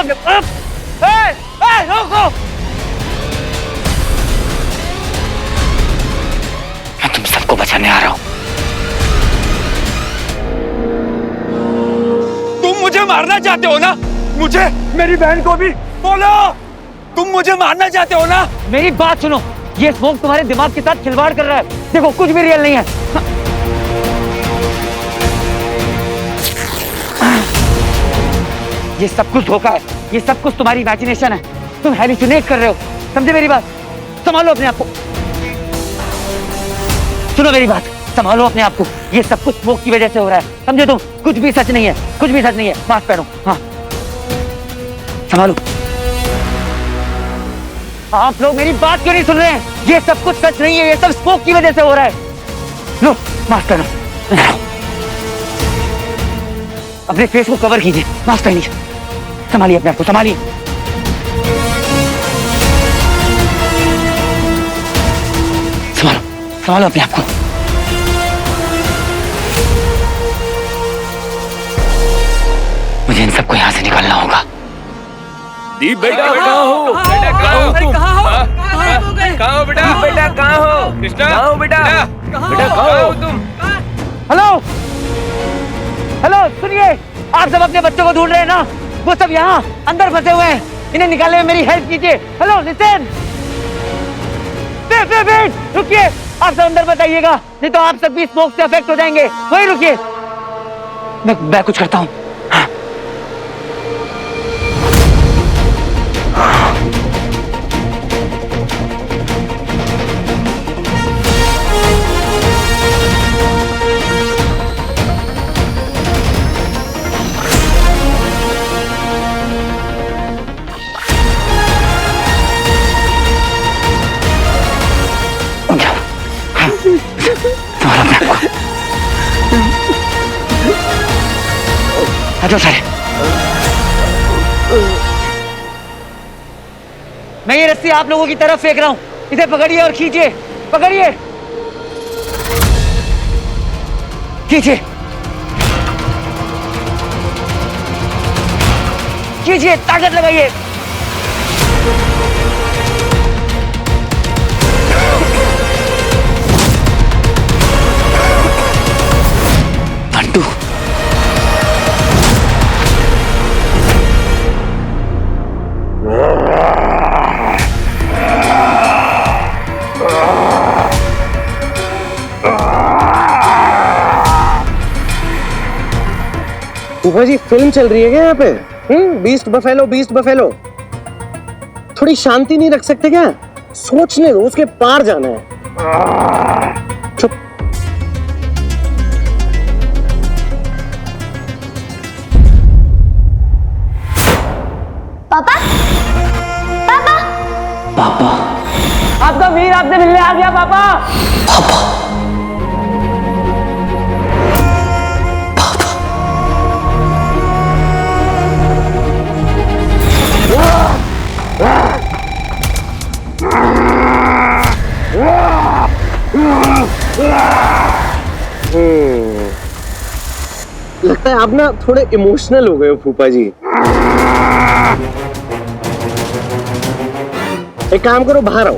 सामने। रोको, मैं तुम सबको बचाने आ रहा हूं। तुम मुझे मारना चाहते हो ना? मुझे, मेरी बहन को भी? बोलो, तुम मुझे मारना चाहते हो ना? मेरी बात सुनो, ये स्मोक तुम्हारे दिमाग के साथ खिलवाड़ कर रहा है। देखो कुछ भी रियल नहीं है। ये सब कुछ धोखा है, ये सब कुछ तुम्हारी इमेजिनेशन है। तुम हैलुसिनेट कर रहे हो, समझे मेरी बात? संभालो अपने आप को, सुनो मेरी बात, संभालो अपने आप को। ये सब कुछ स्मोक की वजह से हो रहा है, समझे तुम? कुछ भी सच नहीं है, कुछ भी सच नहीं है। मास्क पहनो। हाँ, संभालो। आप लोग मेरी बात क्यों नहीं सुन रहे हैं? ये सब कुछ सच नहीं है, ये सब स्मोक की वजह से हो रहा है। लो मास्क पहनो, अपने फेस को कवर कीजिए, मास्क पहनिए, संभालिए अपने आप को, संभालिए। संभालो, संभालो अपने आप को। मुझे इन सबको यहाँ से निकालना होगा। दीप बेटा, कहाँ हो? बेटा कहाँ हो तुम? कहाँ हो बेटा? बेटा कहाँ हो? कृष्णा कहाँ हो बेटा? बेटा कहाँ हो तुम? हेलो, हेलो, सुनिए, आप सब अपने बच्चों को ढूंढ रहे हैं ना? वो सब यहाँ अंदर फंसे हुए हैं, इन्हें निकालने में मेरी हेल्प कीजिए। हेलो, लिसन, वेट, रुकिए, आप सब अंदर मत आइएगा, नहीं तो आप सब भी स्मोक से अफेक्ट हो जाएंगे। वही रुकिए, मैं कुछ करता हूँ। हटो सारे। मैं ये रस्सी आप लोगों की तरफ फेंक रहा हूं, इसे पकड़िए और खींचिए, पकड़िए, खींचिए, खींचिए, ताकत लगाइए। बंटू, फूफा जी फिल्म चल रही है क्या यहाँ पे? Beast buffalo, beast buffalo. थोड़ी शांति नहीं रख सकते क्या? सोचने दो, उसके पार जाना है। चुप। पापा, पापा, पापा, आपका वीर आपसे मिलने आ गया पापा। पापा, लगता है आप ना थोड़े इमोशनल हो गए हो फूफा जी। एक काम करो, बाहर आओ।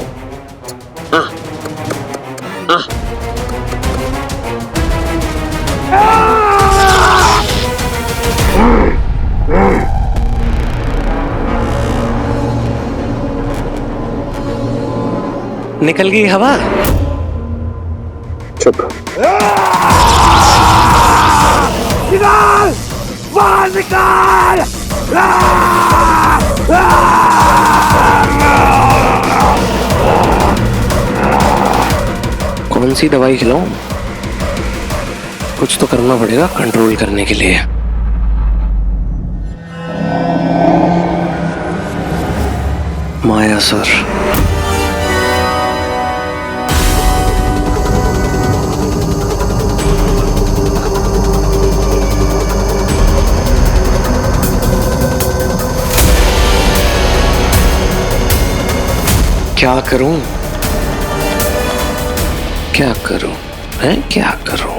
निकल गई हवा। चुप। निकाल, बाहर निकाल। कौन सी दवाई खिलाऊं? कुछ तो करना पड़ेगा कंट्रोल करने के लिए। माया सर, क्या करूं? क्या करूं? है क्या करूं?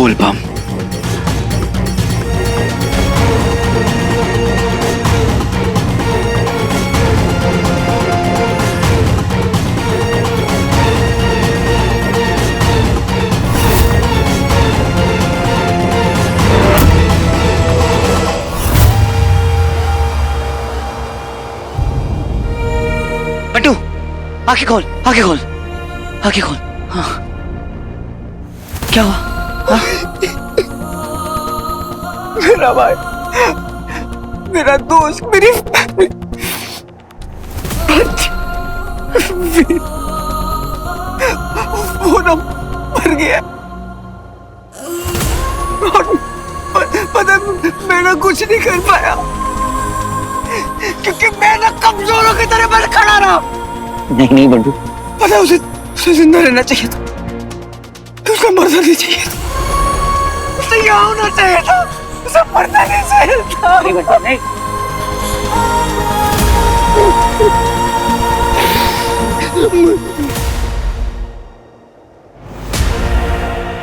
फूल बम। बंटू, आंखें खोल, आंखें खोल, आंखें खोल। हाँ, क्या हुआ? हाँ? मेरा भाई, मेरा दोस्त, मेरी वो ना मर गया। और पता मैं ना कुछ नहीं कर पाया क्योंकि मैं ना कमजोरों की तरह बस खड़ा रहा। नहीं नहीं बंटू, पता उसे जिंदा रहना चाहिए था, उसका मरना नहीं चाहिए था, उसे यहाँ होना चाहिए था, उसे मरना नहीं चाहिए था। नहीं बंटू, नहीं।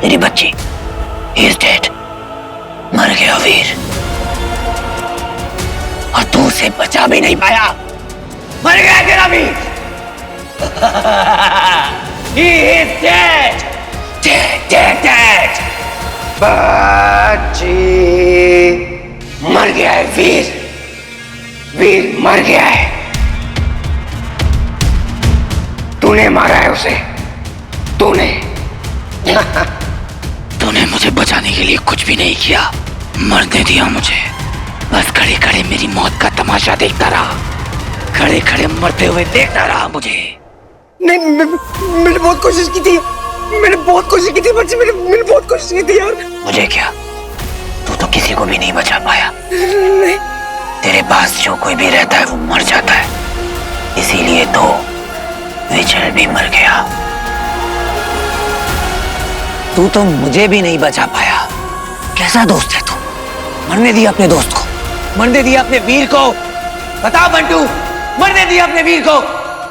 तेरी बच्ची is dead, मर गया वीर, और तू उसे बचा भी नहीं पाया, मर गया तेरा वीर। He is dead, dead, dead, dead. बच्ची मर गया है वीर, वीर मर गया है। तूने मारा है उसे, तूने तूने मुझे बचाने के लिए कुछ भी नहीं किया, मरने दिया मुझे, बस खड़े खड़े मेरी मौत का तमाशा देखता रहा, खड़े खड़े मरते हुए देखता रहा मुझे। नहीं, मैंने बहुत कोशिश की थी, मैंने बहुत कोशिश की थी बच्ची, मैंने बहुत कोशिश की थी यार। मुझे क्या, तू तो किसी को भी नहीं बचा पाया। नहीं, तेरे पास जो कोई भी रहता है वो मर जाता है, इसीलिए तो विजय भी मर गया। तू तो मुझे भी नहीं बचा पाया, कैसा दोस्त है तू, मरने दिया अपने दोस्त को, मरने दिया अपने वीर को। बता बंटू, मरने दिया अपने वीर को।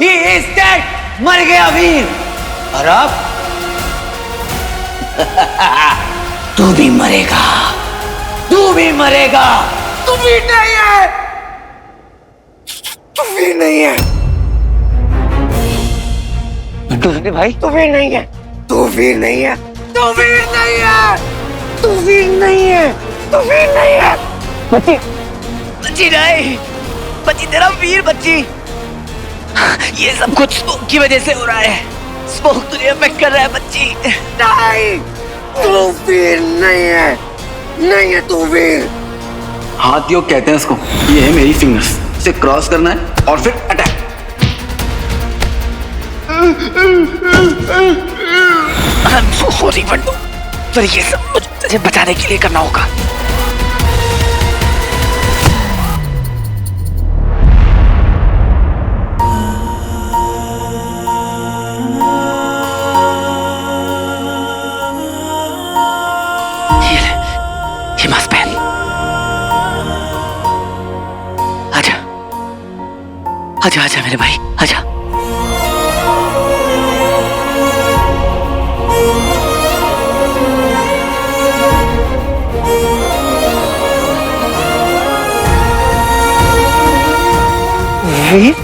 He is dead, मर गया वीर। और अब तू भी मरेगा, तू भी मरेगा। तू वीर नहीं है, तू वीर नहीं है, बंटू सुने भाई, तू वीर नहीं है, तू वीर नहीं है, तू वीर नहीं है, तू वीर नहीं है, तू वीर नहीं है। बच्ची, बच्ची नहीं, बच्ची तेरा वीर बच्ची। ये सब कुछ स्मोक की वजह से हो रहा है, स्मोक तुझे अफेक्ट कर रहा है बच्ची। नहीं, तू वीर नहीं है, नहीं है तू वीर। हाथ योग कहते हैं इसको, ये है मेरी फिंगर्स, इसे क्रॉस करना है और फिर attack. I'm so sorry Bantu, पर ये सब कुछ तुझे बचाने के लिए करना होगा। ये मास्क पहन, आजा, आजा आजा मेरे भाई, आजा। वीर,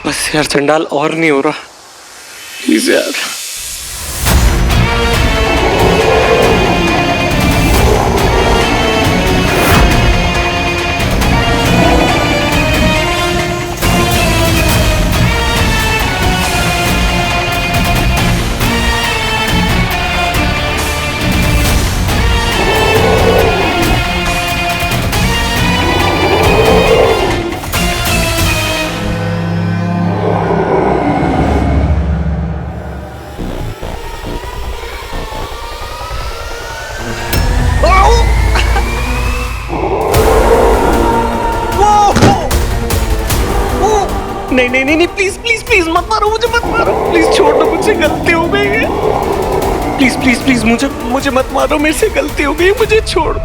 बस यार चंडाल और नहीं हो रहा, प्लीज यार। नहीं नहीं नहीं प्लीज प्लीज प्लीज मत मारो मुझे, मत मारो प्लीज, छोड़ दो, मुझसे गलती हो गई है। प्लीज प्लीज प्लीज मुझे मत मारो, मेरे से गलती हो गई, मुझे छोड़।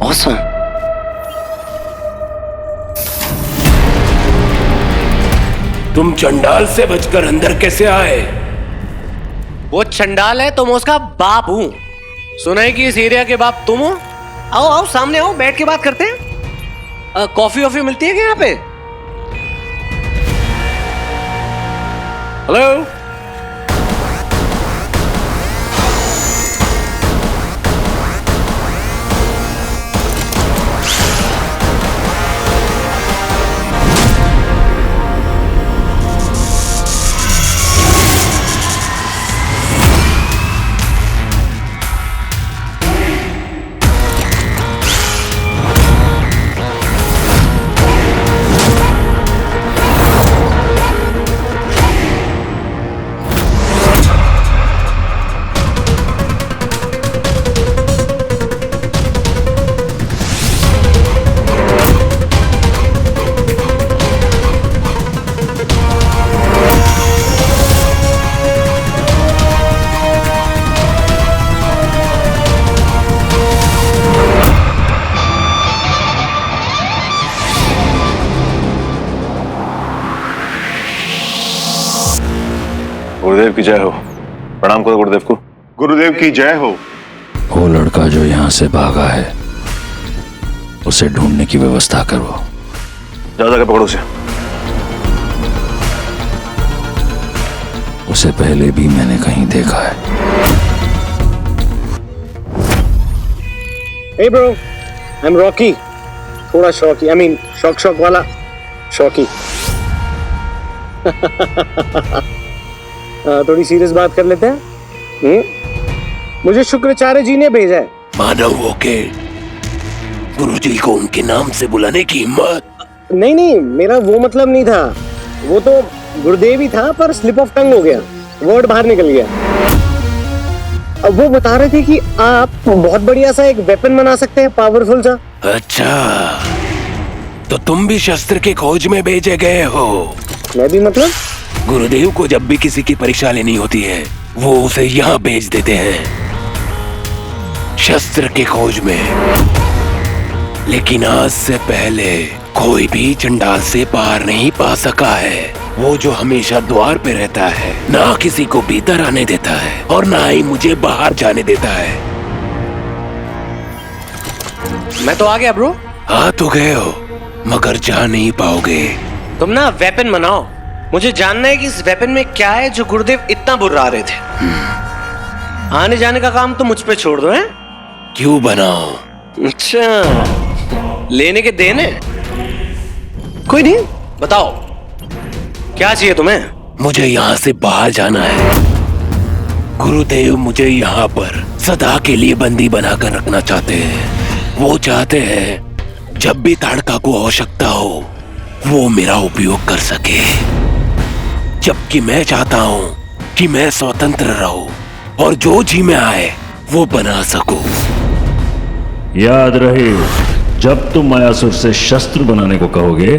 Awesome. तुम चंडाल से बचकर अंदर कैसे आए? वो चंडाल है तो मैं उसका बाप हूँ। सुना है कि इस एरिया के बाप तुम हो। आओ आओ सामने आओ, बैठ के बात करते हैं। कॉफी वॉफी मिलती है क्या यहाँ पे? हेलो। गुरुदेव की जय हो। प्रणाम करो गुरुदेव को। गुरुदेव की जय हो। वो लड़का जो यहाँ से भागा है उसे ढूंढने की व्यवस्था करो। जाओ जाकर पकड़ो उसे पहले भी मैंने कहीं देखा है। Hey bro, I'm Rocky. थोड़ा शौकी, I mean शौक वाला शौकी। थोड़ी सीरियस बात कर लेते हैं। मुझे शुक्राचार्य जी ने भेजा है। मानव होके गुरुजी को उनके नाम से बुलाने की हिम्मत? नहीं, मेरा वो मतलब नहीं था। वो तो गुरुदेव ही था पर स्लिप ऑफ टंग हो गया, वर्ड बाहर निकल गया। अब वो बता रहे थे कि आप बहुत बढ़िया सा एक वेपन बना सकते हैं, पावरफुल सा। अच्छा, तो तुम भी शस्त्र के खोज में भेजे गए हो? मैं भी मतलब? गुरुदेव को जब भी किसी की परीक्षा लेनी होती है वो उसे यहाँ भेज देते हैं, शस्त्र के खोज में। लेकिन आज से पहले कोई भी चंडाल से पार नहीं पा सका है। वो जो हमेशा द्वार पे रहता है, ना किसी को भीतर आने देता है और ना ही मुझे बाहर जाने देता है। मैं तो आ गया ब्रो। आ तो गए हो मगर जा नहीं पाओगे। तुम ना वेपन बनाओ, मुझे जानना है कि इस वेपन में क्या है जो गुरुदेव इतना बुर्रा रहे थे। आने जाने का काम तो मुझ पे छोड़ दो। हैं? क्यों बनाओ? अच्छा, लेने के देने? कोई नहीं, बताओ क्या चाहिए तुम्हें? मुझे यहाँ से बाहर जाना है। गुरुदेव मुझे यहाँ पर सदा के लिए बंदी बनाकर रखना चाहते हैं। वो चाहते हैं जब भी ताड़का को आवश्यकता हो वो मेरा उपयोग कर सके, जबकि मैं चाहता हूँ कि मैं स्वतंत्र रहूं और जो जी में आए वो बना सकूं। याद रहे, जब तुम मायासुर से शस्त्र बनाने को कहोगे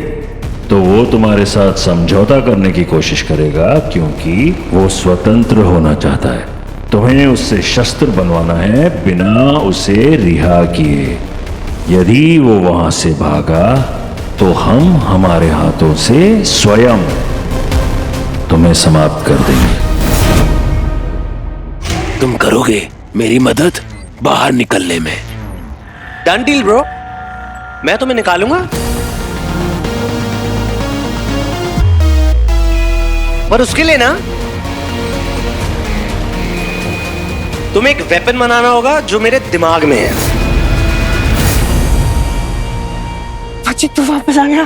तो वो तुम्हारे साथ समझौता करने की कोशिश करेगा, क्योंकि वो स्वतंत्र होना चाहता है। तुम्हें उससे शस्त्र बनवाना है बिना उसे रिहा किए। यदि वो वहां से भागा तो हम हमारे हाथों से स्वयं तुम्हें समाप्त कर देंगे। तुम करोगे मेरी मदद बाहर निकलने में? डन डील ब्रो, मैं तुम्हें निकालूंगा। पर उसके लिए ना तुम्हें एक वेपन बनाना होगा जो मेरे दिमाग में है। बच्ची तू वापस आ गया?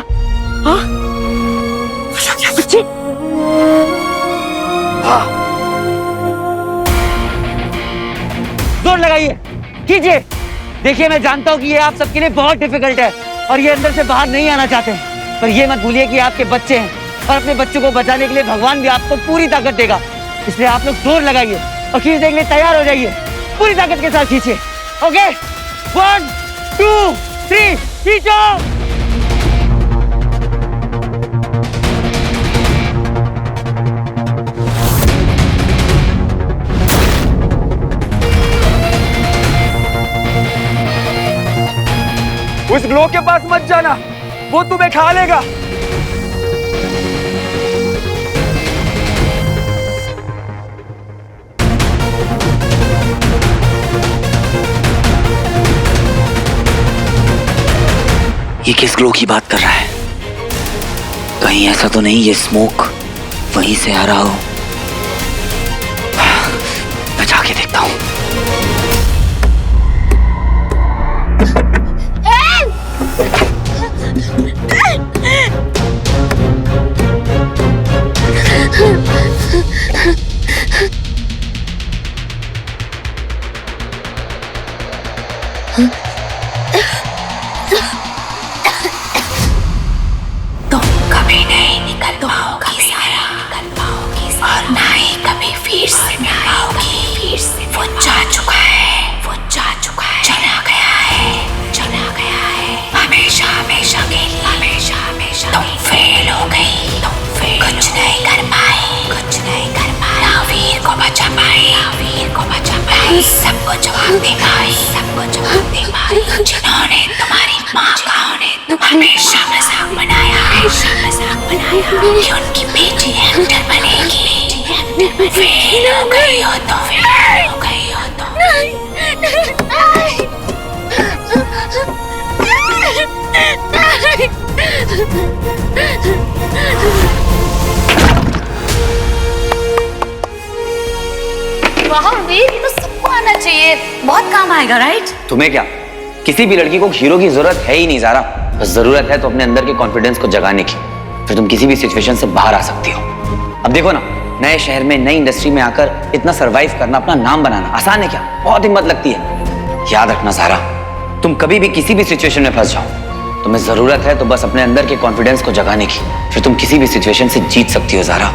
हाँ वापस आ गया बच्ची? हाँ जोर लगाइए, कीजिए। देखिए मैं जानता हूँ कि ये आप सबके लिए बहुत डिफिकल्ट है और ये अंदर से बाहर नहीं आना चाहते, पर ये मत भूलिए कि आपके बच्चे हैं और अपने बच्चों को बचाने के लिए भगवान भी आपको पूरी ताकत देगा। इसलिए आप लोग जोर लगाइए और खींचने के लिए तैयार हो जाइए। पूरी ताकत के साथ खींचिए। ओके 1 2 3 खींचो। उस ग्लो के पास मत जाना, वो तुम्हें खा लेगा। ये किस ग्लो की बात कर रहा है? कहीं ऐसा तो नहीं ये स्मोक वहीं से आ रहा हो? मैं जाके देखता हूँ। तुम कभी नहीं निकल पाओगी सारा, और ना ही कभी फिर से पाओगी। वो जा चुका है, चला गया है हमेशा हमेशा के लिए। तुम फेल हो गई, कुछ नहीं कर पाई। ना वीर को बचा पाई, सबको जवाब दे पाई। जिन्होंने तुम्हारी माँ का हमेशा मजाक बनाया कि उनकी बेटी एक्टर बनेगी। फेल हो गई हो तो वाह वीर, तो सबको आना चाहिए, बहुत काम आएगा। राइट? तुम्हें क्या, किसी भी लड़की को हीरो की जरूरत है ही नहीं ज़ारा। बस जरूरत है तो अपने अंदर के कॉन्फिडेंस को जगाने की, फिर तुम किसी भी सिचुएशन से बाहर आ सकती हो। अब देखो ना, नए शहर में नई इंडस्ट्री में आकर इतना सरवाइव करना, अपना नाम बनाना आसान है क्या? बहुत हिम्मत लगती है। याद रखना ज़ारा, तुम कभी भी किसी भी सिचुएशन में फंस जाओ, तुम्हें जरूरत है तो बस अपने अंदर के कॉन्फिडेंस को जगाने की, फिर तुम किसी भी सिचुएशन से जीत सकती हो Zaara.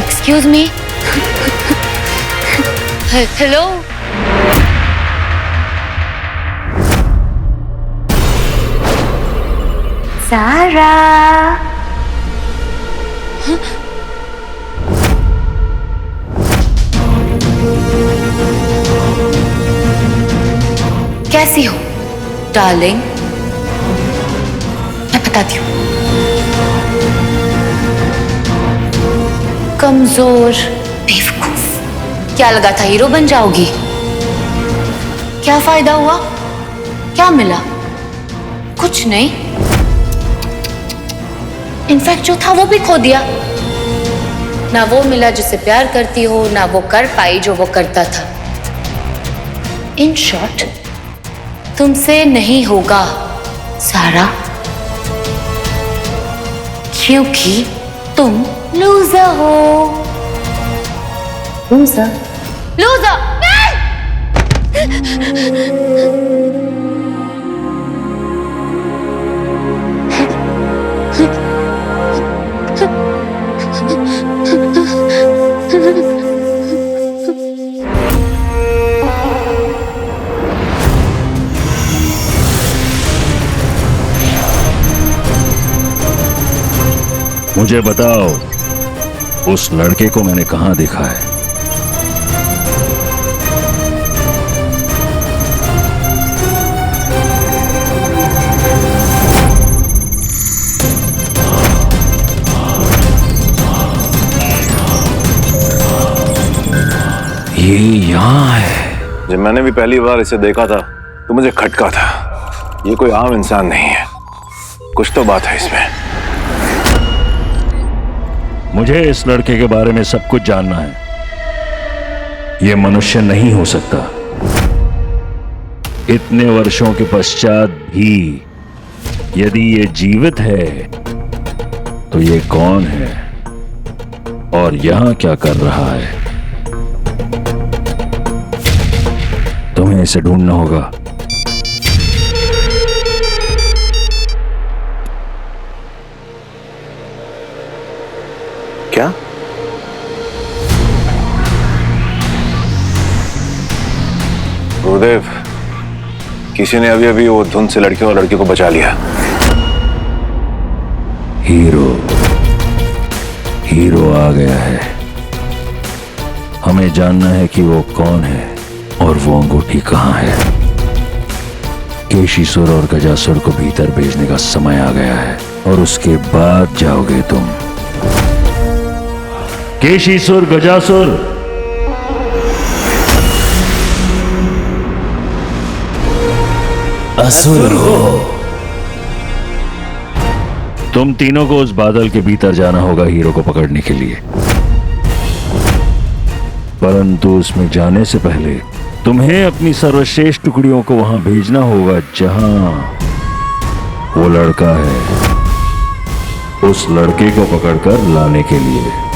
Excuse me. Hello. Sarah. कैसी हो डार्लिंग? मैं बताती हूँ। कमजोर, बेवकूफ। क्या लगा था हीरो बन जाओगी? क्या फायदा हुआ? क्या मिला? कुछ नहीं। इनफैक्ट जो था वो भी खो दिया। ना वो मिला जिसे प्यार करती हो, ना वो कर पाई जो वो करता था। इन शॉर्ट, तुमसे नहीं होगा सारा, क्योंकि तुम लूजर हो। Loser, loser. मुझे बताओ, उस लड़के को मैंने कहां देखा है? ये यहाँ है। जब मैंने भी पहली बार इसे देखा था तो मुझे खटका था। ये कोई आम इंसान नहीं है, कुछ तो बात है इसमें। मुझे इस लड़के के बारे में सब कुछ जानना है। यह मनुष्य नहीं हो सकता। इतने वर्षों के पश्चात भी यदि ये जीवित है तो ये कौन है और यहां क्या कर रहा है? तुम्हें इसे ढूंढना होगा। क्या? गुरुदेव, किसी ने अभी अभी वो धुंध से लड़के और लड़की को बचा लिया। हीरो आ गया है। हमें जानना है कि वो कौन है और वो अंगूठी कहां है। केशीसुर और गजासुर को भीतर भेजने का समय आ गया है और उसके बाद जाओगे तुम। केशीसुर, गजासुर, असुर हो। तुम तीनों को उस बादल के भीतर जाना होगा हीरो को पकड़ने के लिए, परंतु उसमें जाने से पहले तुम्हें अपनी सर्वश्रेष्ठ टुकड़ियों को वहां भेजना होगा जहां वो लड़का है, उस लड़के को पकड़कर लाने के लिए।